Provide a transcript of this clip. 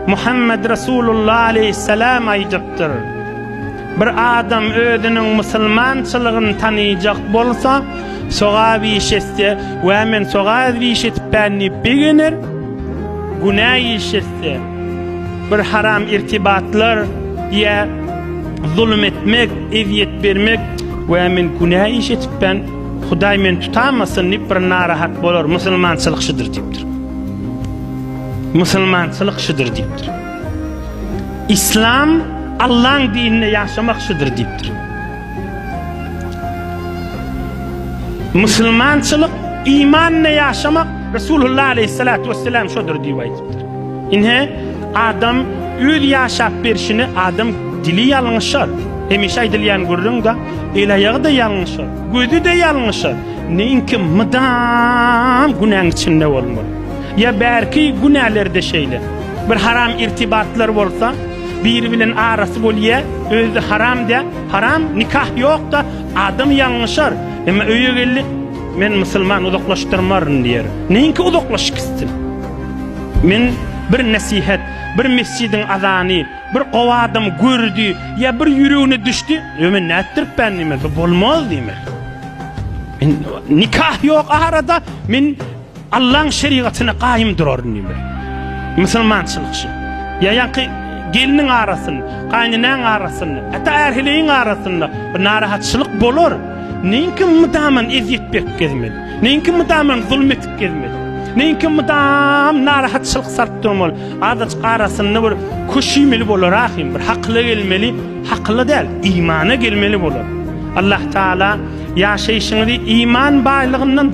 Muhammed Resulullah aleyhisselam aydypdyr. Bir adam özünün musulmançylygyny tanıyjak bolsa, soğa bişetse we men soğa bişetip bäni beginir, günah işetse, bir haram irtibatlar ya zulüm etmek, eziyet vermek we men günah işetip ben Hudaý men tutamasyn diýip bir narahat bolar. Musulmançylyk şudur diýipdir. Musulmançylyk şudur diýipdir. İslam Allah'ın dinine yaşamak şudur diýipdir. Musulmançylyk imanla yaşamak Resulullah aleyhissalatu vesselam şudur diýipdir. Inhe adam öz yaşap berişini adam dili ýalňyşar. Hemişe aýdylýan görüň da el aýagy da ýalňyşar, gözü de ýalňyşar. Näinki mydam günäň içinde bolmaly. Ya belki günälerde şeýle bir haram irtibatlar bolsa, biri bilen arasy bolýa, özü haram da, haram nikah ýok da adam ýalňyşar. Emma öýe geldi, men musulman uzaklaşdyrmaryn diýer. Näinki uzaklaşyk istin? Men bir nasihat, bir mescidin azany, bir gowadym gördü, ya bir ýüregine düşdi, men nätdirip ben nime bolmaz diýmek. Men nikah ýok arada, men Allah'ın şeriatyna gaýym duraryn diýmek. Musulmançylyk şu. Ya ýa-ki geliniň arasyny, gaýnynyň arasyny, hatta erheliň arasyny bir narahatçylyk bolar. Näinki mydamyn eziyet berip gezmeli, näinki mydamyn zulm etip gezmeli, näinki mydam narahatçylyk sarp durmaly. Adaç arasyny bir köşümeli bolar ahim, bir hakly gelmeli, hakly däl, imana gelmeli bolar. Allah Taala ýaşaýyşyňyzy iman baýlygyndan